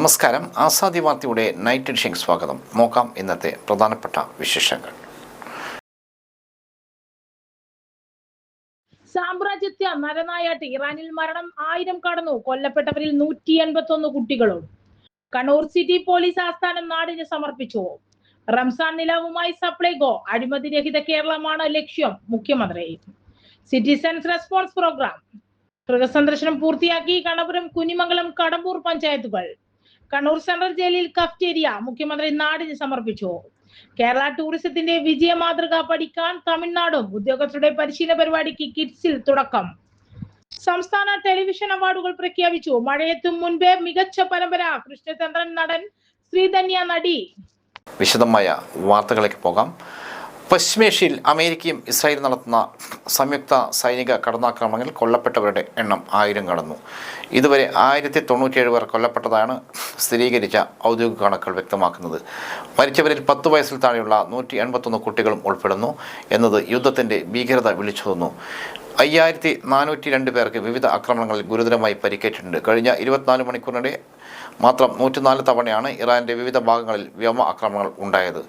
നമസ്കാരം. ആസാദി വാർത്തയുടെ night edition സ്വാഗതം. നോക്കാം ഇന്നത്തെ പ്രധാനപ്പെട്ട വിശേഷങ്ങൾ. സാമ്രാജ്യത്വ നരനായാട്ട് ഇറാനിൽ മരണം 1000 കടന്നു. കൊല്ലപ്പെട്ടവരിൽ 181 കുട്ടികളും. കണ്ണൂർ സിറ്റി പോലീസ് ആസ്ഥാനം നാടിന് സമർപ്പിച്ചു. റംസാൻ നിലാവുമായി സപ്ലൈകോ. അഴിമതിരഹിത കേരളമാണ് ലക്ഷ്യം. മുഖ്യമന്ത്രി. സിറ്റിസൺസ് റെസ്പോൺസ് പ്രോഗ്രാം ഗൃഹസന്ദർശനം പൂർത്തിയാക്കി കണ്ണപുരം, കുഞ്ഞിമംഗലം, കടമ്പൂർ പഞ്ചായത്തുകൾ. കണ്ണൂർ സെൻട്രൽ ജയിലിൽ കഫ്റ്റേരിയ മുഖ്യമന്ത്രി നാടിന് സമർപ്പിച്ചു. കേരള ടൂറിസത്തിന്റെ വിജയ മാതൃക പഠിക്കാൻ തമിഴ്നാടും. ഉദ്യോഗസ്ഥരുടെ പരിശീലന പരിപാടിക്ക് കിഡ്സിൽ തുടക്കം. സംസ്ഥാന ടെലിവിഷൻ അവാർഡുകൾ പ്രഖ്യാപിച്ചു. മഴയെത്തും മുൻപേ മികച്ച പരമ്പര. കൃഷ്ണചന്ദ്രൻ നടൻ, ശ്രീധന്യ നടി. വിശദമായ വാർത്തകളിലേക്ക് പോകാം. പശ്ചിമേഷ്യയിൽ അമേരിക്കയും ഇസ്രായേലും നടത്തുന്ന സംയുക്ത സൈനിക കടന്നാക്രമണങ്ങളിൽ കൊല്ലപ്പെട്ടവരുടെ എണ്ണം 1000 കടന്നു. ഇതുവരെ 1097 പേർ കൊല്ലപ്പെട്ടതാണ് സ്ഥിരീകരിച്ച ഔദ്യോഗിക കണക്കുകൾ വ്യക്തമാക്കുന്നത്. മരിച്ചവരിൽ 10 വയസ്സിൽ താഴെയുള്ള 181 കുട്ടികളും ഉൾപ്പെടുന്നു എന്നത് യുദ്ധത്തിൻ്റെ ഭീകരത വിളിച്ചോതുന്നു. 5402 പേർക്ക് വിവിധ ആക്രമണങ്ങളിൽ ഗുരുതരമായി പരിക്കേറ്റിട്ടുണ്ട്. കഴിഞ്ഞ 24 മണിക്കൂറിനിടെ മാത്രം 104 തവണയാണ് ഇറാൻ്റെ വിവിധ ഭാഗങ്ങളിൽ വ്യോമ ആക്രമണങ്ങൾ ഉണ്ടായത്.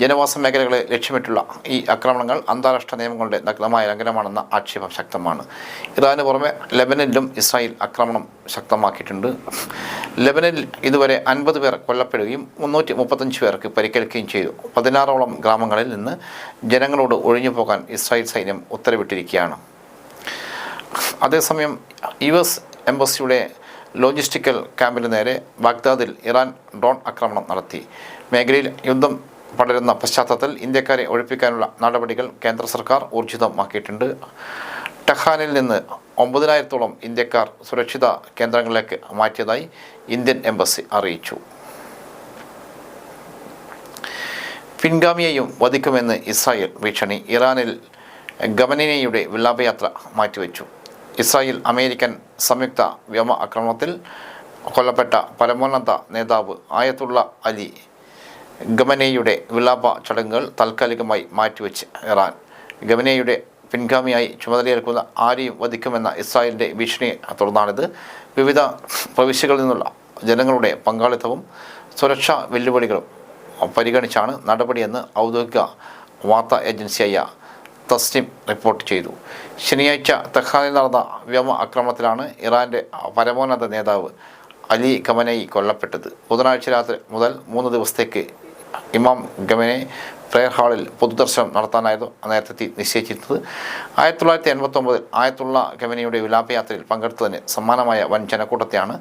ജനവാസ മേഖലകളെ ലക്ഷ്യമിട്ടുള്ള ഈ ആക്രമണങ്ങൾ അന്താരാഷ്ട്ര നിയമങ്ങളുടെ നഗ്നമായ ലംഘനമാണെന്ന ആക്ഷേപം ശക്തമാണ്. ഇറാന് പുറമെ ലെബനനിലും ഇസ്രായേൽ ആക്രമണം ശക്തമാക്കിയിട്ടുണ്ട്. ലെബനനിൽ ഇതുവരെ 50 പേർ കൊല്ലപ്പെടുകയും 335 പേർക്ക് പരിക്കേൽക്കുകയും ചെയ്തു. 16ഓളം ഗ്രാമങ്ങളിൽ നിന്ന് ജനങ്ങളോട് ഒഴിഞ്ഞു പോകാൻ ഇസ്രായേൽ സൈന്യം ഉത്തരവിട്ടിരിക്കുകയാണ്. അതേസമയം US എംബസിയുടെ ലോജിസ്റ്റിക്കൽ ക്യാമ്പിന് നേരെ ബാഗ്ദാദിൽ ഇറാൻ ഡ്രോൺ ആക്രമണം നടത്തി. മേഖലയിൽ യുദ്ധം പടരുന്ന പശ്ചാത്തലത്തിൽ ഇന്ത്യക്കാരെ ഒഴിപ്പിക്കാനുള്ള നടപടികൾ കേന്ദ്ര സർക്കാർ ഊർജിതമാക്കിയിട്ടുണ്ട്. ടെഹ്റാനിൽ നിന്ന് 9000-ഓളം ഇന്ത്യക്കാർ സുരക്ഷിത കേന്ദ്രങ്ങളിലേക്ക് മാറ്റിയതായി ഇന്ത്യൻ എംബസി അറിയിച്ചു. പിൻഗാമിയെയും വധിക്കുമെന്ന് ഇസ്രായേൽ ഭീഷണി. ഇറാനിൽ ഖമനേയിയുടെ വിലാപയാത്ര മാറ്റിവെച്ചു. ഇസ്രായേൽ അമേരിക്കൻ സംയുക്ത വ്യോമ ആക്രമണത്തിൽ കൊല്ലപ്പെട്ട പരമോന്നത നേതാവ് ആയത്തുള്ള അലി ഖമനേയിയുടെ വിലാപ ചടങ്ങുകൾ താൽക്കാലികമായി മാറ്റിവെച്ച് ഇറാൻ. ഖമനേയിയുടെ പിൻഗാമിയായി ചുമതലയേൽക്കുന്ന ആരെയും വധിക്കുമെന്ന ഇസ്രായേലിൻ്റെ ഭീഷണിയെ തുടർന്നാണിത്. വിവിധ പ്രവിശ്യകളിൽ നിന്നുള്ള ജനങ്ങളുടെ പങ്കാളിത്തവും സുരക്ഷാ വെല്ലുവിളികളും പരിഗണിച്ചാണ് നടപടിയെന്ന് ഔദ്യോഗിക വാർത്താ ഏജൻസിയായ തസ്നിം റിപ്പോർട്ട് ചെയ്തു. ശനിയാഴ്ച തെഹ്റാനിൽ നടന്ന വ്യോമ ആക്രമണത്തിലാണ് ഇറാൻ്റെ പരമോന്നത നേതാവ് അലി ഖമനേയി കൊല്ലപ്പെട്ടത്. ബുധനാഴ്ച രാത്രി മുതൽ 3 ദിവസത്തേക്ക് ഇമാം ഖമനേയി പ്രയർ ഹാളിൽ പൊതുദർശനം നടത്താനായിരുന്നു നേരത്തെ നിശ്ചയിച്ചിരുന്നത്. 1989 ആയത്തുള്ള ഖമനേയിയുടെ വിലാപയാത്രയിൽ പങ്കെടുത്തതിന് സമാനമായ വൻ ജനക്കൂട്ടത്തെയാണ്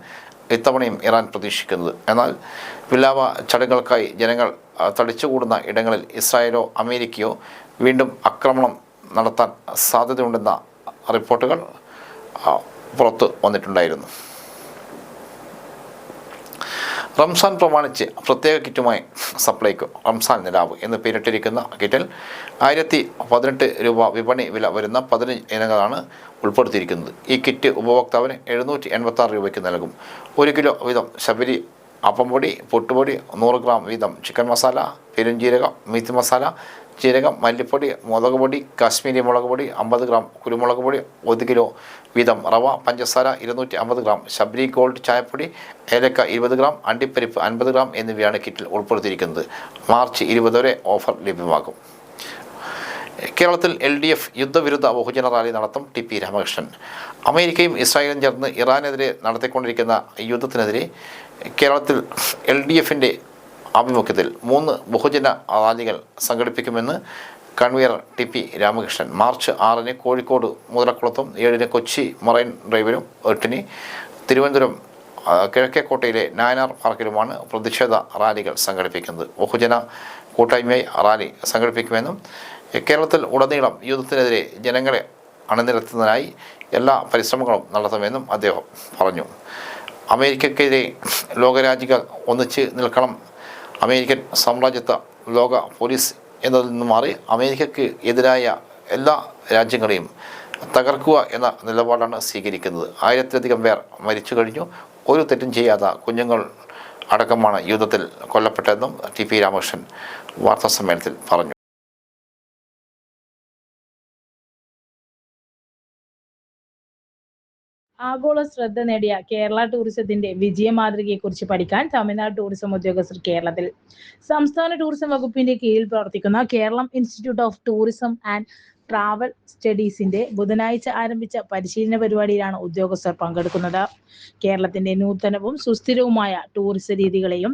ഇത്തവണയും ഇറാൻ പ്രതീക്ഷിക്കുന്നത്. എന്നാൽ വിലാപ ചടങ്ങുകൾക്കായി ജനങ്ങൾ തടിച്ചുകൂടുന്ന ഇടങ്ങളിൽ ഇസ്രായേലോ അമേരിക്കയോ വീണ്ടും ആക്രമണം നടത്താൻ സാധ്യതയുണ്ടെന്ന റിപ്പോർട്ടുകൾ പുറത്തു വന്നിട്ടുണ്ടായിരുന്നു. റംസാൻ പ്രമാണിച്ച് പ്രത്യേക കിറ്റുമായി സപ്ലൈകോ. റംസാൻ നിലാവ് എന്ന് പേരിട്ടിരിക്കുന്ന കിറ്റിൽ 1018 രൂപ വിപണി വില വരുന്ന 15 ഇനങ്ങളാണ് ഉൾപ്പെടുത്തിയിരിക്കുന്നത്. ഈ കിറ്റ് ഉപഭോക്താവിന് 786 രൂപയ്ക്ക് നൽകും. 1 കിലോ വീതം ശബരി അപ്പംപൊടി, പൊട്ടുപൊടി, 100 ഗ്രാം വീതം ചിക്കൻ മസാല, പെരുംജീരകം, മീറ്റ് മസാല, ജീരകം, മല്ലിപ്പൊടി, മുളക് പൊടി, കാശ്മീരി മുളക് പൊടി, 50 ഗ്രാം കുരുമുളക് പൊടി, 1 കിലോ വീതം റവ, പഞ്ചസാര 250 ഗ്രാം, ശബരി ഗോൾഡ് ചായപ്പൊടി, ഏലക്ക 20 ഗ്രാം, അണ്ടിപ്പരിപ്പ് 50 ഗ്രാം എന്നിവയാണ് കിറ്റിൽ ഉൾപ്പെടുത്തിയിരിക്കുന്നത്. മാർച്ച് 20 വരെ ഓഫർ ലഭ്യമാകും. കേരളത്തിൽ LDF യുദ്ധവിരുദ്ധ ബഹുജന റാലി നടത്തും. TP രാമകൃഷ്ണൻ. അമേരിക്കയും ഇസ്രായേലും ചേർന്ന് ഇറാനെതിരെ നടത്തിക്കൊണ്ടിരിക്കുന്ന യുദ്ധത്തിനെതിരെ കേരളത്തിൽ LDFൻ്റെ ആഭിമുഖ്യത്തിൽ 3 ബഹുജന റാലികൾ സംഘടിപ്പിക്കുമെന്ന് കൺവീനർ TP രാമകൃഷ്ണൻ. മാർച്ച് 6-ന് കോഴിക്കോട് മുതലക്കുളത്തും, 7-ന് കൊച്ചി മറൈൻ ഡ്രൈവിലും, 8-ന് തിരുവനന്തപുരം കിഴക്കേക്കോട്ടയിലെ നായനാർ പാർക്കിലുമാണ് പ്രതിഷേധ റാലികൾ സംഘടിപ്പിക്കുന്നത്. ബഹുജന കൂട്ടായ്മയായി റാലി സംഘടിപ്പിക്കുമെന്നും കേരളത്തിൽ ഉടനീളം യുദ്ധത്തിനെതിരെ ജനങ്ങളെ അണിനിരത്തുന്നതിനായി എല്ലാ പരിശ്രമങ്ങളും നടത്തുമെന്നും അദ്ദേഹം പറഞ്ഞു. അമേരിക്കക്കെതിരെ ലോകരാജ്യങ്ങൾ ഒന്നിച്ച് നിൽക്കണം. അമേരിക്കൻ സാമ്രാജ്യത്വ ലോക പോലീസ് എന്നതിൽ നിന്ന് മാറി അമേരിക്കയ്ക്ക് എതിരായ എല്ലാ രാജ്യങ്ങളെയും തകർക്കുക എന്ന നിലപാടാണ് സ്വീകരിക്കുന്നത്. 1000-ലധികം പേർ മരിച്ചു കഴിഞ്ഞു. ഒരു തെറ്റും ചെയ്യാത്ത കുഞ്ഞുങ്ങൾ അടക്കമാണ് യുദ്ധത്തിൽ കൊല്ലപ്പെട്ടതെന്നും TP രാമകൃഷ്ണൻ വാർത്താസമ്മേളനത്തിൽ പറഞ്ഞു. ആഗോള ശ്രദ്ധ നേടിയ കേരള ടൂറിസത്തിന്റെ വിജയ മാതൃകയെക്കുറിച്ച് പഠിക്കാൻ തമിഴ്നാട് ടൂറിസം ഉദ്യോഗസ്ഥർ കേരളത്തിൽ. സംസ്ഥാന ടൂറിസം വകുപ്പിന്റെ കീഴിൽ പ്രവർത്തിക്കുന്ന Keralam institute of tourism and travel സ്റ്റഡീസിന്റെ ബുധനാഴ്ച ആരംഭിച്ച പരിശീലന പരിപാടിയിലാണ് ഉദ്യോഗസ്ഥർ പങ്കെടുക്കുന്നത്. കേരളത്തിന്റെ നൂതനവും സുസ്ഥിരവുമായ ടൂറിസം രീതികളെയും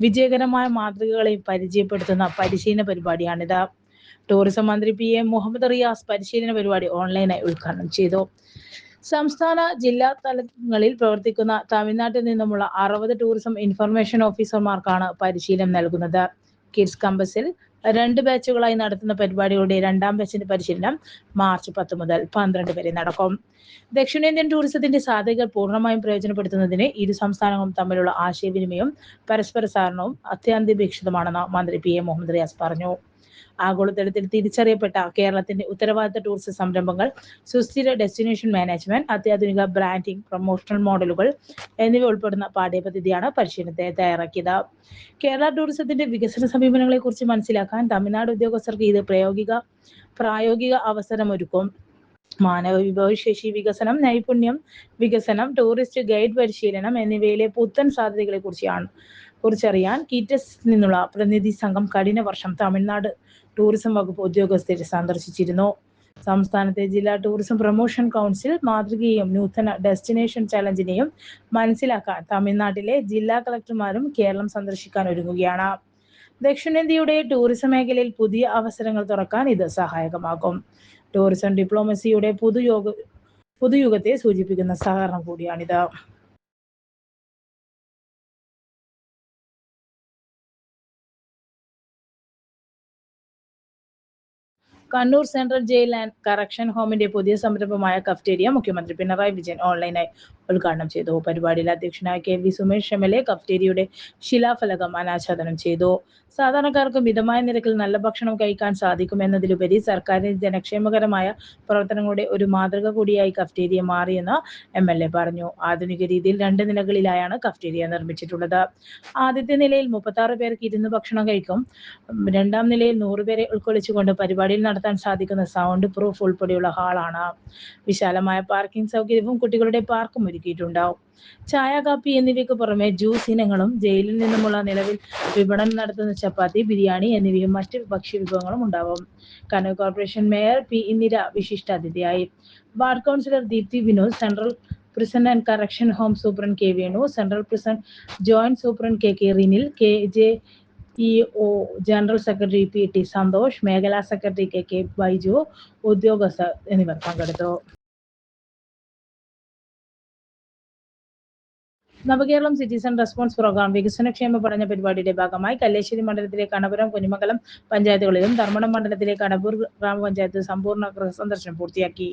വിജയകരമായ മാതൃകകളെയും പരിചയപ്പെടുത്തുന്ന പരിശീലന പരിപാടിയാണിത്. ടൂറിസം മന്ത്രി PM മുഹമ്മദ് റിയാസ് പരിശീലന പരിപാടി ഓൺലൈനായി ഉദ്ഘാടനം ചെയ്തു. സംസ്ഥാന ജില്ലാ തലങ്ങളിൽ പ്രവർത്തിക്കുന്ന തമിഴ്നാട്ടിൽ നിന്നുമുള്ള 60 ടൂറിസം ഇൻഫർമേഷൻ ഓഫീസർമാർക്കാണ് പരിശീലനം നൽകുന്നത്. കിഡ്സ് കമ്പസിൽ 2 ബാച്ചുകളായി നടത്തുന്ന പരിപാടികളുടെ 2ാം ബാച്ചിന്റെ പരിശീലനം മാർച്ച് 10 മുതൽ 12 വരെ നടക്കും. ദക്ഷിണേന്ത്യൻ ടൂറിസത്തിന്റെ സാധ്യതകൾ പൂർണ്ണമായും പ്രയോജനപ്പെടുത്തുന്നതിന് ഇരു സംസ്ഥാനങ്ങളും തമ്മിലുള്ള ആശയവിനിമയവും പരസ്പര സഹകരണവും അത്യന്താപേക്ഷിതമാണെന്ന് മന്ത്രി PM മുഹമ്മദ് റിയാസ് പറഞ്ഞു. ആഗോളതലത്തിൽ തിരിച്ചറിയപ്പെട്ട കേരളത്തിന്റെ ഉത്തരവാദിത്ത ടൂറിസം സംരംഭങ്ങൾ, സുസ്ഥിര ഡെസ്റ്റിനേഷൻ മാനേജ്മെന്റ്, അത്യാധുനിക ബ്രാൻഡിംഗ്, പ്രൊമോഷണൽ മോഡലുകൾ എന്നിവ ഉൾപ്പെടുന്ന പാഠ്യപദ്ധതിയാണ് പരിശീലനത്തെ തയ്യാറാക്കിയത്. കേരള ടൂറിസത്തിന്റെ വികസന സമീപനങ്ങളെ കുറിച്ച് മനസ്സിലാക്കാൻ തമിഴ്നാട് ഉദ്യോഗസ്ഥർക്ക് ഇത് പ്രായോഗിക അവസരമൊരുക്കും. മാനവ വിഭവശേഷി വികസനം, നൈപുണ്യം വികസനം, ടൂറിസ്റ്റ് ഗൈഡ് പരിശീലനം എന്നിവയിലെ പുത്തൻ സാധ്യതകളെ കുറിച്ചറിയാൻ കിറ്റസിൽ നിന്നുള്ള പ്രതിനിധി സംഘം കഴിഞ്ഞ വർഷം തമിഴ്നാട് ടൂറിസം വകുപ്പ് ഉദ്യോഗസ്ഥരെ സന്ദർശിച്ചിരുന്നു. സംസ്ഥാനത്തെ ജില്ലാ ടൂറിസം പ്രൊമോഷൻ കൗൺസിൽ മാതൃകയെയും നൂതന ഡെസ്റ്റിനേഷൻ ചലഞ്ചിനെയും മനസ്സിലാക്കാൻ തമിഴ്നാട്ടിലെ ജില്ലാ കളക്ടർമാരും കേരളം സന്ദർശിക്കാൻ ഒരുങ്ങുകയാണ്. ദക്ഷിണേന്ത്യയുടെ ടൂറിസം മേഖലയിൽ പുതിയ അവസരങ്ങൾ തുറക്കാൻ ഇത് സഹായകമാകും. ടൂറിസം ഡിപ്ലോമസിയുടെ പുതുയുഗത്തെ സൂചിപ്പിക്കുന്ന സഹകരണം കൂടിയാണിത്. Kannur central jail and correction ഹോമിന്റെ പുതിയ സംരംഭമായ കഫ്റ്റേരിയ മുഖ്യമന്ത്രി പിണറായി വിജയൻ ഓൺലൈനായി ഉദ്ഘാടനം ചെയ്തു. പരിപാടിയിൽ അധ്യക്ഷനായ KV സുമേഷ് MLA കഫ്റ്റേരിയയുടെ ശിലാഫലകം അനാച്ഛാദനം ചെയ്തു. സാധാരണക്കാർക്ക് മിതമായ നിരക്കിൽ നല്ല ഭക്ഷണം കഴിക്കാൻ സാധിക്കുമെന്നതിലുപരി സർക്കാരിന്റെ ജനക്ഷേമകരമായ പ്രവർത്തനങ്ങളുടെ ഒരു മാതൃക കൂടിയായി കഫ്റ്റേരിയ മാറിയെന്ന് MLA പറഞ്ഞു. ആധുനിക രീതിയിൽ 2 നിലകളിലായാണ് കഫ്റ്റേരിയ നിർമ്മിച്ചിട്ടുള്ളത്. ആദ്യത്തെ നിലയിൽ 36 പേർക്ക് ഇരുന്ന് ഭക്ഷണം കഴിക്കും. 2ാം നിലയിൽ 100 പേരെ ഉൾക്കൊള്ളിച്ചുകൊണ്ട് പരിപാടിയിൽ നടത്താൻ സാധിക്കുന്ന സൗണ്ട് പ്രൂഫ് ഉൾപ്പെടെയുള്ള ഹാളാണ്. വിശാലമായ പാർക്കിംഗ് സൗകര്യവും കുട്ടികളുടെ പാർക്കും ഒരുക്കിയിട്ടുണ്ടാവും. ചായ, കാപ്പി എന്നിവയ്ക്ക് പുറമെ ജ്യൂസ് ഇനങ്ങളും ജയിലിൽ നിന്നുമുള്ള നിലവിൽ വിപണനം നടത്തുന്ന ചപ്പാത്തി, ബിരിയാണി എന്നിവയും മറ്റ് ഭക്ഷ്യവിഭവങ്ങളും ഉണ്ടാവും. Kannur corporation mayor P. Indira വിശിഷ്ടാതിഥിയായി. Ward councillor Deepthi Vinod, central prison and correction home superintendent K. Venu, central prison joint superintendent KK Rinil, KJEO general secretary PT Santhosh, മേഖലാ സെക്രട്ടറി KK ബൈജു, ഉദ്യോഗസ്ഥർ എന്നിവർ പങ്കെടുത്തു. നവകേരളം സിറ്റിസൺ റെസ്പോൺസ് പ്രോഗ്രാം വികസനക്ഷേമ പഠന പരിപാടിയുടെ ഭാഗമായി കല്ലേശ്ശേരി മണ്ഡലത്തിലെ കണപുരം, കുഞ്ഞിമംഗലം പഞ്ചായത്തുകളിലും ധർമ്മടം മണ്ഡലത്തിലെ കടമ്പൂർ ഗ്രാമപഞ്ചായത്ത് സമ്പൂർണ്ണ ഗൃഹസന്ദർശനം പൂർത്തിയാക്കി.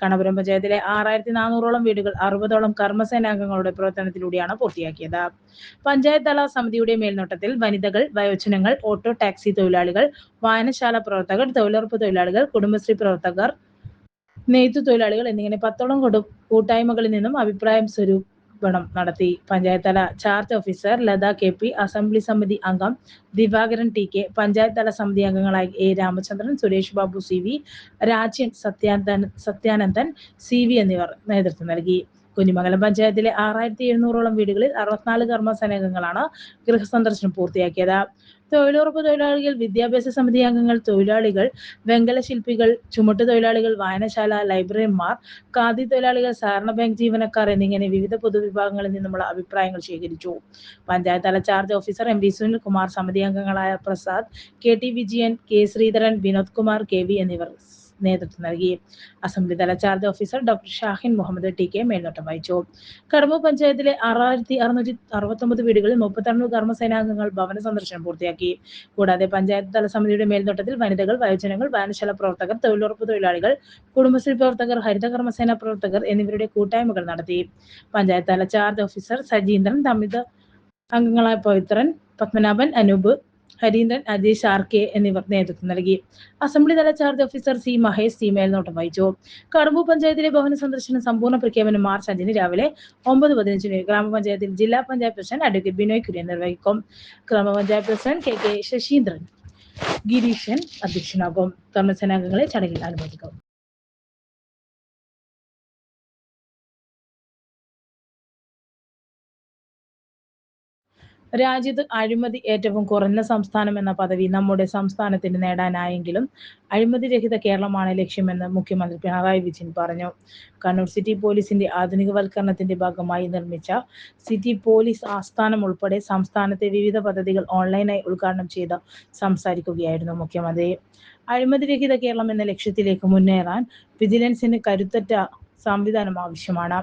കണപുരം പഞ്ചായത്തിലെ 6400ഓളം വീടുകൾ 60ഓളം കർമ്മസേനാംഗങ്ങളുടെ പ്രവർത്തനത്തിലൂടെയാണ് പൂർത്തിയാക്കിയത്. പഞ്ചായത്ത് തല സമിതിയുടെ മേൽനോട്ടത്തിൽ വനിതകൾ, വയോജനങ്ങൾ, ഓട്ടോ ടാക്സി തൊഴിലാളികൾ, വായനശാല പ്രവർത്തകർ, തൊഴിലുറപ്പ് തൊഴിലാളികൾ, കുടുംബശ്രീ പ്രവർത്തകർ, നെയ്ത്തു തൊഴിലാളികൾ എന്നിങ്ങനെ 10ഓളം കൂട്ടായ്മകളിൽ നിന്നും അഭിപ്രായം സ്വരൂപണം നടത്തി. പഞ്ചായത്ത് തല charge officer Latha KP, assembly സമിതി അംഗം ദിവാകരൻ TK, പഞ്ചായത്ത് തല സമിതി അംഗങ്ങളായ A. Ramachandran, Suresh Babu CV, രാജ്യൻ, Sathyanandan CV എന്നിവർ നേതൃത്വം നൽകി. കുഞ്ഞിമംഗലം പഞ്ചായത്തിലെ 6700ഓളം വീടുകളിൽ 64 കർമ്മസേനാംഗങ്ങളാണ് ഗൃഹസന്ദർശനം പൂർത്തിയാക്കിയത്. തൊഴിലുറപ്പ് തൊഴിലാളികൾ, വിദ്യാഭ്യാസ സമിതി അംഗങ്ങൾ, തൊഴിലാളികൾ, വെങ്കല ശില്പികൾ, ചുമട്ട് തൊഴിലാളികൾ, വായനശാല, ലൈബ്രറിമാർ, ഖാദി തൊഴിലാളികൾ, സഹകരണ ബാങ്ക് ജീവനക്കാർ എന്നിങ്ങനെ വിവിധ പൊതുവിഭാഗങ്ങളിൽ നിന്നുമുള്ള അഭിപ്രായങ്ങൾ ശേഖരിച്ചു. പഞ്ചായത്ത് തല ചാർജ് ഓഫീസർ MV സുനിൽകുമാർ, സമിതി അംഗങ്ങളായ Prasad, KT Vijayan, K. Sreedharan, Vinod Kumar KV എന്നിവർ നേതൃത്വം നൽകി. അസംബ്ലി തല charge officer doctor Shahin Muhammad TK മേൽനോട്ടം വഹിച്ചു. കടമ്പൂർ പഞ്ചായത്തിലെ 6669 വീടുകളിൽ 32 കർമ്മസേനാംഗങ്ങൾ ഭവന സന്ദർശനം പൂർത്തിയാക്കി. കൂടാതെ പഞ്ചായത്ത് തല സമിതിയുടെ മേൽനോട്ടത്തിൽ വനിതകൾ, വയോജനങ്ങൾ, വായനശാല പ്രവർത്തകർ, തൊഴിലുറപ്പ് തൊഴിലാളികൾ, കുടുംബശ്രീ പ്രവർത്തകർ, ഹരിത കർമ്മസേന പ്രവർത്തകർ എന്നിവരുടെ കൂട്ടായ്മകൾ നടത്തി. പഞ്ചായത്ത് തല ചാർജ് ഓഫീസർ സജീന്ദ്രൻ, സമിതി അംഗങ്ങളായ പവിത്രൻ, പത്മനാഭൻ, അനൂപ്, ഹരീന്ദ്രൻ, അജേഷ് RK എന്നിവർ നേതൃത്വം നൽകി. അസംബ്ലി തല charge officer C. Mahesh C. മേൽനോട്ടം വഹിച്ചു. കടമ്പൂർ പഞ്ചായത്തിലെ ഭവന സന്ദർശനം സമ്പൂർണ്ണ പ്രഖ്യാപനം മാർച്ച് 5 രാവിലെ 9:15 ഗ്രാമപഞ്ചായത്തിൽ ജില്ലാ പഞ്ചായത്ത് പ്രസിഡന്റ് അഡ്വക്കേറ്റ് ബിനോയ് കുര്യൻ നിർവഹിക്കും. ഗ്രാമപഞ്ചായത്ത് പ്രസിഡന്റ് KK ശശീന്ദ്രൻ ഗിരീശൻ അധ്യക്ഷനാകും. കർമ്മസേനാംഗങ്ങളെ ചടങ്ങിൽ അനുമോദിക്കും. രാജ്യത്ത് അഴിമതി ഏറ്റവും കുറഞ്ഞ സംസ്ഥാനം എന്ന പദവി നമ്മുടെ സംസ്ഥാനത്തിന് നേടാനായെങ്കിലും അഴിമതിരഹിത കേരളമാണ് ലക്ഷ്യമെന്ന് മുഖ്യമന്ത്രി പിണറായി വിജയൻ പറഞ്ഞു. കണ്ണൂർ സിറ്റി പോലീസിന്റെ ആധുനികവൽക്കരണത്തിന്റെ ഭാഗമായി നിർമ്മിച്ച സിറ്റി പോലീസ് ആസ്ഥാനം ഉൾപ്പെടെ സംസ്ഥാനത്തെ വിവിധ പദ്ധതികൾ ഓൺലൈനായി ഉദ്ഘാടനം ചെയ്ത് സംസാരിക്കുകയായിരുന്നു മുഖ്യമന്ത്രി. അഴിമതിരഹിത കേരളം എന്ന ലക്ഷ്യത്തിലേക്ക് മുന്നേറാൻ വിജിലൻസിന് കരുത്തുറ്റ സംവിധാനം ആവശ്യമാണ്.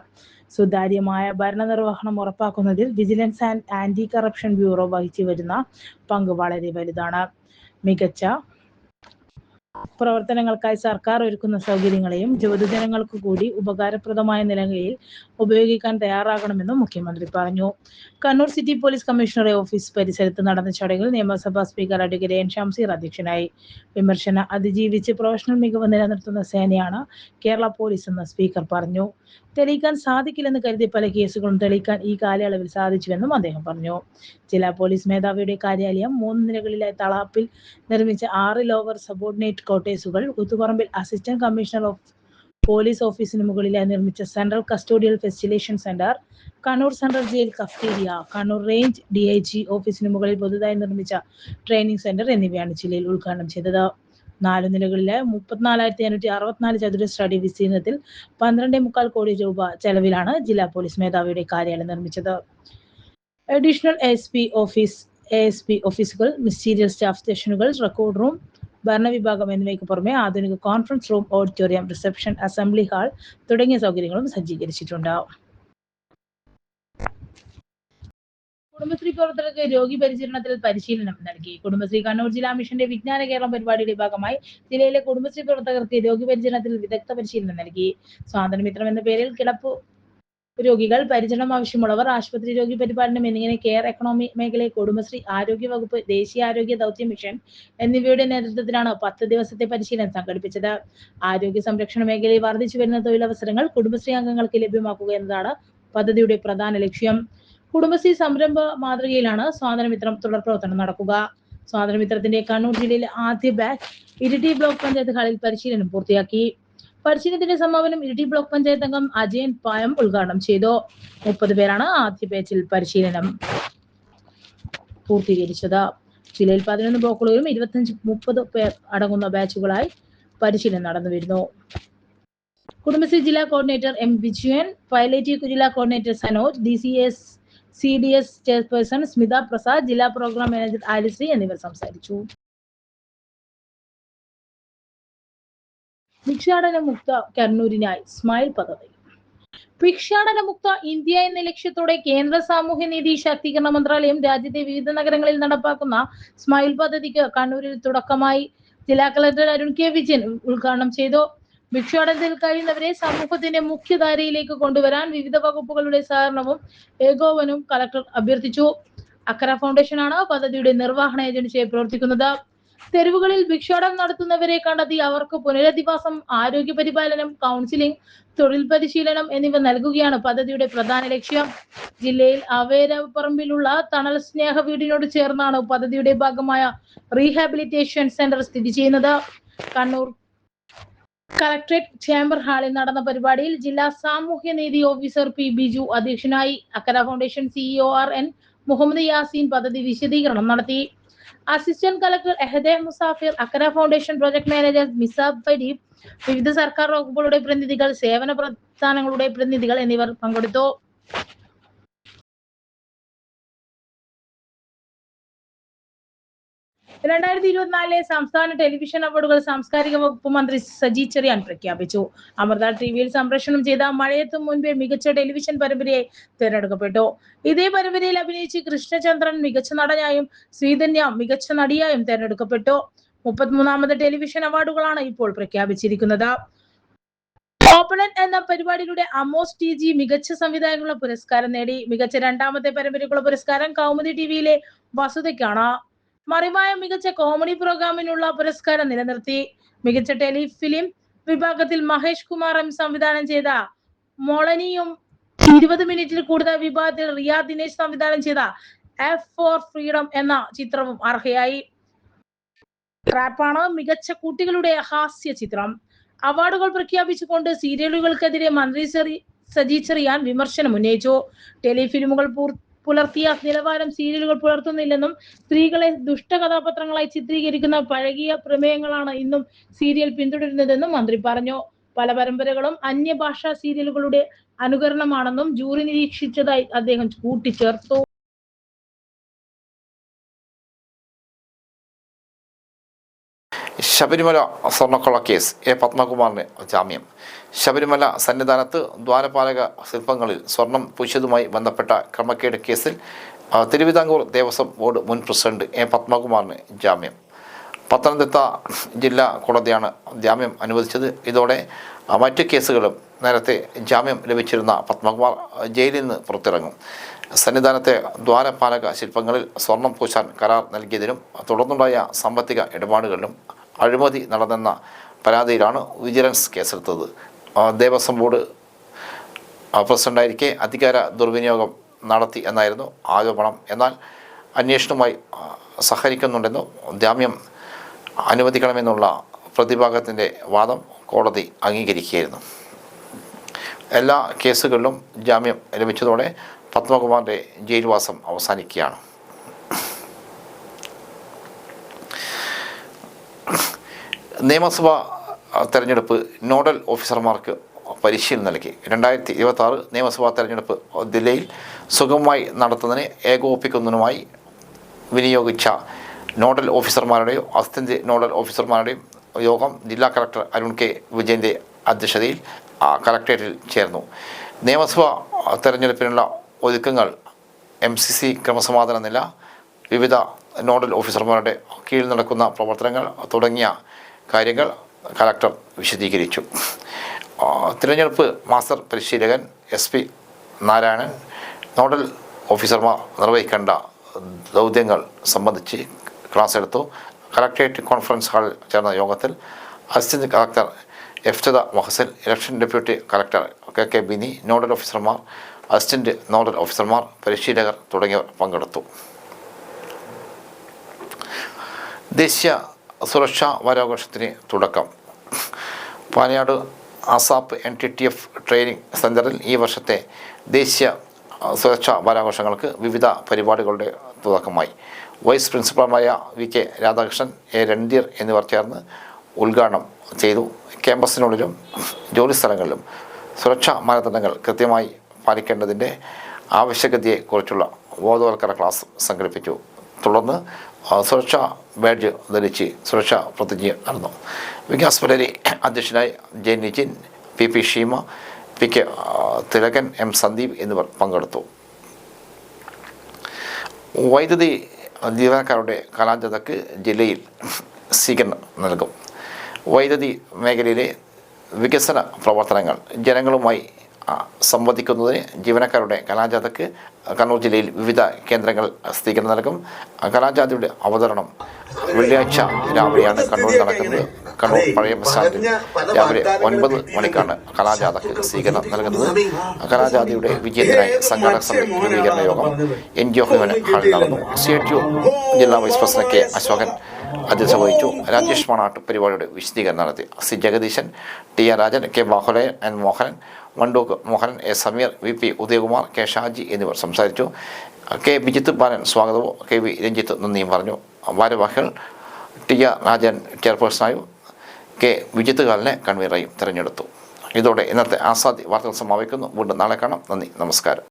സുതാര്യമായ ഭരണനിർവഹണം ഉറപ്പാക്കുന്നതിൽ vigilance and anti corruption bureau വഹിച്ചു വരുന്ന പങ്ക് വളരെ വലുതാണ്. മികച്ച പ്രവർത്തനങ്ങൾക്കായി സർക്കാർ ഒരുക്കുന്ന സൗകര്യങ്ങളെയും പൊതുജനങ്ങൾക്ക് കൂടി ഉപകാരപ്രദമായ നിലയിൽ ഉപയോഗിക്കാൻ തയ്യാറാകണമെന്നും മുഖ്യമന്ത്രി പറഞ്ഞു. കണ്ണൂർ സിറ്റി പോലീസ് കമ്മീഷണറെ ഓഫീസ് പരിസരത്ത് നടന്ന ചടങ്ങിൽ നിയമസഭാ സ്പീക്കർ അഡ്വക്കേറ്റ് എൻ ഷംസീർ അധ്യക്ഷനായി. വിമർശന അതിജീവിച്ച് പ്രൊഫഷണൽ മികവ് നിലനിർത്തുന്ന സേനയാണ് കേരള പോലീസ് എന്ന് സ്പീക്കർ പറഞ്ഞു. തെളിയിക്കാൻ സാധിക്കില്ലെന്ന് കരുതിയ പല കേസുകളും തെളിയിക്കാൻ ഈ കാലയളവിൽ സാധിച്ചുവെന്നും അദ്ദേഹം പറഞ്ഞു. ജില്ലാ പോലീസ് മേധാവിയുടെ കാര്യാലയം 3 നിലകളിലായി തളാപ്പിൽ നിർമ്മിച്ച 6 ലോവർ സബോർഡിനേറ്റ് ക്വാർട്ടേഴ്സുകൾ, കൂത്തുപറമ്പിൽ അസിസ്റ്റന്റ് കമ്മീഷണർ ഓഫ് പോലീസ് ഓഫീസിന് മുകളിലായി നിർമ്മിച്ച central custodial facilitation centre, Kannur central jail cafeteria, Kannur range DIG ഓഫീസിന് മുകളിൽ പുതുതായി നിർമ്മിച്ച ട്രെയിനിംഗ് സെന്റർ എന്നിവയാണ് ജില്ലയിൽ ഉദ്ഘാടനം ചെയ്തത്. 4 നിലകളിലായി 34,564 ചതുരശ്ര അടി വിസ്തീർണത്തിൽ 12.25 കോടി രൂപ ചെലവിലാണ് ജില്ലാ പോലീസ് മേധാവിയുടെ കാര്യാലയം നിർമ്മിച്ചത്. അഡീഷണൽ ASP ഓഫീസുകൾ, മിനിസ്റ്റീരിയൽ സ്റ്റാഫ് സ്റ്റേഷനുകൾ, റെക്കോർഡ് റൂം, ഭരണവിഭാഗം എന്നിവയ്ക്ക് പുറമെ ആധുനിക conference room, auditorium, reception, assembly hall തുടങ്ങിയ സൗകര്യങ്ങളും സജ്ജീകരിച്ചിട്ടുണ്ട്. കുടുംബശ്രീ പ്രവർത്തകർക്ക് രോഗി പരിചരണത്തിൽ പരിശീലനം നൽകി. കുടുംബശ്രീ കണ്ണൂർ ജില്ലാ മിഷന്റെ വിജ്ഞാന കേരളം പരിപാടിയുടെ ഭാഗമായി ജില്ലയിലെ കുടുംബശ്രീ പ്രവർത്തകർക്ക് രോഗി പരിചരണത്തിൽ വിദഗ്ധ പരിശീലനം നൽകി. സ്വാതന്ത്ര്യമിത്രം എന്ന പേരിൽ കിടപ്പ് രോഗികൾ, പരിചരണം ആവശ്യമുള്ളവർ, ആശുപത്രി രോഗി പരിപാലനം എന്നിങ്ങനെ കെയർ എക്കണോമി മേഖലയെ കുടുംബശ്രീ, ആരോഗ്യ വകുപ്പ്, ദേശീയ ആരോഗ്യ ദൗത്യ മിഷൻ എന്നിവയുടെ നേതൃത്വത്തിലാണ് 10 ദിവസത്തെ പരിശീലനം സംഘടിപ്പിച്ചത്. ആരോഗ്യ സംരക്ഷണ മേഖലയിൽ വർദ്ധിച്ചു വരുന്ന തൊഴിലവസരങ്ങൾ കുടുംബശ്രീ അംഗങ്ങൾക്ക് ലഭ്യമാക്കുക എന്നതാണ് പദ്ധതിയുടെ പ്രധാന ലക്ഷ്യം. കുടുംബശ്രീ സംരംഭ മാതൃകയിലാണ് സ്വാതന്ത്ര്യമിത്രം തുടർ പ്രവർത്തനം നടക്കുക. സ്വാതന്ത്ര്യമിത്രത്തിന്റെ കണ്ണൂർ ജില്ലയിലെ ആദ്യ ബാച്ച് ഇരിട്ടി ബ്ലോക്ക് പഞ്ചായത്ത് ഹാളിൽ പരിശീലനം പൂർത്തിയാക്കി. പരിശീലനത്തിന്റെ സമാപനം ഇരിട്ടി ബ്ലോക്ക് പഞ്ചായത്ത് അംഗം അജയൻ പായം ഉദ്ഘാടനം ചെയ്തു. 30 പേരാണ് ആദ്യ ബാച്ചിൽ പരിശീലനം പൂർത്തീകരിച്ചത്. ജില്ലയിൽ 11 ബ്ലോക്കുകളിലും 25-30 പേർ അടങ്ങുന്ന ബാച്ചുകളായി പരിശീലനം നടന്നു വരുന്നു. കുടുംബശ്രീ ജില്ലാ കോർഡിനേറ്റർ M വിജയൻ, പൈലറ്റീവ് ജില്ലാ coordinator Sanoj, CDS chairperson Smitha Prasad, ജില്ലാ പ്രോഗ്രാം മാനേജർ ആലിശ്രീ എന്നിവർ സംസാരിച്ചു. ഭിക്ഷാടനമുക്ത കണ്ണൂരിനായി സ്മൈൽ പദ്ധതി. ഭിക്ഷാടനമുക്ത ഇന്ത്യ എന്ന ലക്ഷ്യത്തോടെ കേന്ദ്ര സാമൂഹ്യനീതി ശാക്തീകരണ മന്ത്രാലയം രാജ്യത്തെ വിവിധ നഗരങ്ങളിൽ നടപ്പാക്കുന്ന സ്മൈൽ പദ്ധതിക്ക് കണ്ണൂരിൽ തുടക്കമായി. ജില്ലാ കളക്ടർ അരുൺ K. വിജയൻ ഉദ്ഘാടനം ചെയ്തു. ഭിക്ഷാടനത്തിൽ കഴിയുന്നവരെ സമൂഹത്തിന്റെ മുഖ്യധാരയിലേക്ക് കൊണ്ടുവരാൻ വിവിധ വകുപ്പുകളുടെ സഹകരണവും ഏകോപനവും കളക്ടർ അഭ്യർത്ഥിച്ചു. അക്കര ഫൗണ്ടേഷനാണ് പദ്ധതിയുടെ നിർവഹണ ഏജൻസിയായി പ്രവർത്തിക്കുന്നത്. തെരുവുകളിൽ ഭിക്ഷാടനം നടത്തുന്നവരെ കണ്ടെത്തി അവർക്ക് പുനരധിവാസം, ആരോഗ്യ പരിപാലനം, കൗൺസിലിംഗ്, തൊഴിൽ പരിശീലനം എന്നിവ നൽകുകയാണ് പദ്ധതിയുടെ പ്രധാന ലക്ഷ്യം. ജില്ലയിൽ അവേരപ്പറമ്പിലുള്ള തണൽ സ്നേഹ വീടിനോട് ചേർന്നാണ് പദ്ധതിയുടെ ഭാഗമായ റീഹാബിലിറ്റേഷൻ സെന്റർ സ്ഥിതി ചെയ്യുന്നത്. കണ്ണൂർ കളക്ടറേറ്റ് ചേംബർ ഹാളിൽ നടന്ന പരിപാടിയിൽ ജില്ലാ സാമൂഹ്യനീതി ഓഫീസർ P. ബിജു അധ്യക്ഷനായി. Akkara foundation CEO RN Muhammad Yaseen പദ്ധതി വിശദീകരണം നടത്തി. Assistant collector Ehade Musafir, Akkara foundation project manager Misab Fareeb, വിവിധ സർക്കാർ വകുപ്പുകളുടെ പ്രതിനിധികൾ, സേവന പ്രസ്ഥാനങ്ങളുടെ പ്രതിനിധികൾ എന്നിവർ പങ്കെടുത്തു. സംസ്ഥാന ടെലിവിഷൻ അവാർഡുകൾ സാംസ്കാരിക വകുപ്പ് മന്ത്രി സജി ചെറിയാൻ പ്രഖ്യാപിച്ചു. അമൃത ടിവിയിൽ സംപ്രേഷണം ചെയ്ത മഴയത്തും മുൻപേ മികച്ച ടെലിവിഷൻ പരമ്പരയായി തിരഞ്ഞെടുക്കപ്പെട്ടു. ഇതേ പരമ്പരയിൽ അഭിനയിച്ച് കൃഷ്ണചന്ദ്രൻ മികച്ച നടനായും ശ്രീധന്യ മികച്ച നടിയായും തിരഞ്ഞെടുക്കപ്പെട്ടു. 33ാമത് ടെലിവിഷൻ അവാർഡുകളാണ് ഇപ്പോൾ പ്രഖ്യാപിച്ചിരിക്കുന്നത്. ഓപ്പൺ എന്ന പരിപാടിയിലൂടെ അമോസ് TG മികച്ച സംവിധായകനുള്ള പുരസ്കാരം നേടി. മികച്ച 2ാമത്തെ പരമ്പരയ്ക്കുള്ള പുരസ്കാരം കൗമുദി ടിവിയിലെ വസുതയ്ക്കാണ്. മറിവായ മികച്ച കോമഡി പ്രോഗ്രാമിനുള്ള പുരസ്കാരം നിലനിർത്തി. മികച്ച ടെലിഫിലിം വിഭാഗത്തിൽ മഹേഷ് കുമാർ M സംവിധാനം ചെയ്ത മോളനിയും, 20 മിനിറ്റിൽ കൂടുതൽ വിഭാഗത്തിൽ റിയ ദിനേശ് സംവിധാനം ചെയ്ത F for Freedom എന്ന ചിത്രവും അർഹയായി. ട്രാപ്പാണ് മികച്ച കുട്ടികളുടെ ഹാസ്യ ചിത്രം. അവാർഡുകൾ പ്രഖ്യാപിച്ചുകൊണ്ട് സീരിയലുകൾക്കെതിരെ മന്ത്രി സജി ചെറിയാൻ വിമർശനം ഉന്നയിച്ചു. ടെലിഫിലിമുകൾ പുലർത്തിയ നിലവാരം സീരിയലുകൾ പുലർത്തുന്നില്ലെന്നും സ്ത്രീകളെ ദുഷ്ടകഥാപാത്രങ്ങളായി ചിത്രീകരിക്കുന്ന പഴകിയ പ്രമേയങ്ങളാണ് ഇന്നും സീരിയൽ പിന്തുടരുന്നതെന്നും മന്ത്രി പറഞ്ഞു. പല പരമ്പരകളും അന്യഭാഷാ സീരിയലുകളുടെ അനുകരണമാണെന്നും ജൂറി നിരീക്ഷിച്ചതായി അദ്ദേഹം കൂട്ടിച്ചേർത്തു. ശബരിമല സ്വർണ്ണക്കൊള്ള കേസ് എ പത്മകുമാറിന് ജാമ്യം. ശബരിമല സന്നിധാനത്ത് ദ്വാരപാലക ശില്പങ്ങളിൽ സ്വർണം പൂശിയതുമായി ബന്ധപ്പെട്ട ക്രമക്കേട് കേസിൽ തിരുവിതാംകൂർ ദേവസ്വം ബോർഡ് മുൻ പ്രസിഡന്റ് എ പത്മകുമാറിന് ജാമ്യം. പത്തനംതിട്ട ജില്ലാ കോടതിയാണ് ജാമ്യം അനുവദിച്ചത്. ഇതോടെ മറ്റു കേസുകളും നേരത്തെ ജാമ്യം ലഭിച്ചിരുന്ന പത്മകുമാർ ജയിലിൽ നിന്ന് പുറത്തിറങ്ങും. സന്നിധാനത്തെ ദ്വാരപാലക ശില്പങ്ങളിൽ സ്വർണം പൂശാൻ കരാർ നൽകിയതിനും തുടർന്നുണ്ടായ സാമ്പത്തിക ഇടപാടുകളിലും അഴിമതി നടന്നെന്ന പരാതിയിലാണ് വിജിലൻസ് കേസെടുത്തത്. ദേവസ്വം ബോർഡ് പ്രസിഡന്റായിരിക്കെ അധികാര ദുർവിനിയോഗം നടത്തി എന്നായിരുന്നു ആരോപണം. എന്നാൽ അന്വേഷണവുമായി സഹകരിക്കുന്നുണ്ടെന്നും ജാമ്യം അനുവദിക്കണമെന്നുള്ള പ്രതിഭാഗത്തിൻ്റെ വാദം കോടതി അംഗീകരിക്കുകയായിരുന്നു. എല്ലാ കേസുകളിലും ജാമ്യം ലഭിച്ചതോടെ പത്മകുമാറിൻ്റെ ജയിൽവാസം അവസാനിക്കുകയാണ്. നിയമസഭാ തെരഞ്ഞെടുപ്പ് നോഡൽ ഓഫീസർമാർക്ക് പരിശീലനം നൽകി. 2026 നിയമസഭാ തെരഞ്ഞെടുപ്പ് ജില്ലയിൽ സുഗമമായി നടത്തുന്നതിന് ഏകോപിപ്പിക്കുന്നതിനുമായി വിനിയോഗിച്ച നോഡൽ ഓഫീസർമാരുടെയും അസിസ്റ്റന്റ് നോഡൽ ഓഫീസർമാരുടെയും യോഗം ജില്ലാ കളക്ടർ അരുൺ കെ വിജയൻ്റെ അധ്യക്ഷതയിൽ കളക്ടറേറ്റിൽ ചേർന്നു. നിയമസഭാ തെരഞ്ഞെടുപ്പിനുള്ള ഒരുക്കങ്ങൾ, MCC ക്രമസമാധാന നില, വിവിധ നോഡൽ ഓഫീസർമാരുടെ കീഴിൽ നടക്കുന്ന പ്രവർത്തനങ്ങൾ തുടങ്ങിയ കാര്യങ്ങൾ കളക്ടർ വിശദീകരിച്ചു. തിരഞ്ഞെടുപ്പ് മാസ്റ്റർ പരിശീലകൻ SP നാരായണൻ നോഡൽ ഓഫീസർമാർ നിർവഹിക്കേണ്ട ദൗത്യങ്ങൾ സംബന്ധിച്ച് ക്ലാസ് എടുത്തു. കളക്ടറേറ്റ് കോൺഫറൻസ് ഹാളിൽ ചേർന്ന യോഗത്തിൽ assistant collector Efsada Mohsin, election deputy collector KK Bini, nodal ഓഫീസർമാർ, അസിസ്റ്റന്റ് നോഡൽ ഓഫീസർമാർ, പരിശീലകർ തുടങ്ങിയവർ പങ്കെടുത്തു. ദേശീയ സുരക്ഷാ വാരാഘോഷത്തിന് തുടക്കം. പാലയാട് ASAP NTTF ട്രെയിനിങ് സെൻറ്ററിൽ ഈ വർഷത്തെ ദേശീയ സുരക്ഷാ വാരാഘോഷങ്ങൾക്ക് വിവിധ പരിപാടികളുടെ തുടക്കമായി. വൈസ് പ്രിൻസിപ്പൽമാരായ VK രാധാകൃഷ്ണൻ, A രൺധീർ എന്നിവർ ചേർന്ന് ഉദ്ഘാടനം ചെയ്തു. ക്യാമ്പസിനുള്ളിലും ജോലിസ്ഥലങ്ങളിലും സുരക്ഷാ മാനദണ്ഡങ്ങൾ കൃത്യമായി പാലിക്കേണ്ടതിൻ്റെ ആവശ്യകതയെക്കുറിച്ചുള്ള ബോധവൽക്കരണ ക്ലാസ് സംഘടിപ്പിച്ചു. തുടർന്ന് സുരക്ഷാ ബാഡ്ജ് ധരിച്ച് സുരക്ഷാ പ്രതിജ്ഞ നടന്നു. വികാസ് പരേരി അധ്യക്ഷനായി ജെൻ Nijin, PP Sheema, PK Thilakan, M Sandeep എന്നിവർ പങ്കെടുത്തു. വൈദ്യുതി ജീവനക്കാരുടെ കലാജാഥയ്ക്ക് ജില്ലയിൽ സ്വീകരണം നൽകും. വൈദ്യുതി മേഖലയിലെ വികസന പ്രവർത്തനങ്ങൾ ജനങ്ങളുമായി സംവദിക്കുന്നതിന് ജീവനക്കാരുടെ കലാജാഥയ്ക്ക് കണ്ണൂർ ജില്ലയിൽ വിവിധ കേന്ദ്രങ്ങൾ സ്വീകരണം നൽകും. കലാജാഥയുടെ അവതരണം വെള്ളിയാഴ്ച രാവിലെയാണ് കണ്ണൂരിൽ നടക്കുന്നത്. കണ്ണൂർ പഴയ ബസ് സ്റ്റാൻഡിൽ രാവിലെ 9 മണിക്കാണ് കലാജാഥയ്ക്ക് സ്വീകരണം നൽകുന്നത്. കലാജാഥയുടെ വിജയത്തിനായി സംഘാടക സമിതി രൂപീകരണ യോഗം NGO ഭവൻ ഹാളിൽ നടന്നു. CITU ജില്ലാ വൈസ് പ്രസിഡന്റ് K അശോകൻ അധ്യക്ഷത വഹിച്ചു. രാജേഷ് മണാട്ട് പരിപാടിയുടെ വിശദീകരണം നടത്തി. C Jagadeesan, TR Rajan, K Bahuleyan, N Mohanan, വണ്ടൂക്ക് Mohanan, A Sameer, VP Udayakumar, K Shaji എന്നിവർ സംസാരിച്ചു. K ബിജിത്ത് ബാലൻ സ്വാഗതവും KV രഞ്ജിത്ത് നന്ദിയും പറഞ്ഞു. ഭാരവാഹികൾ TR രാജൻ ചെയർപേഴ്സണായും K വിജിത്ത് കാലിനെ കൺവീനറായും തിരഞ്ഞെടുത്തു. ഇതോടെ ഇന്നത്തെ ആസാദി വാർത്തകൾ സമാപിക്കുന്നു. വീണ്ടും നാളെ കാണാം. നന്ദി, നമസ്കാരം.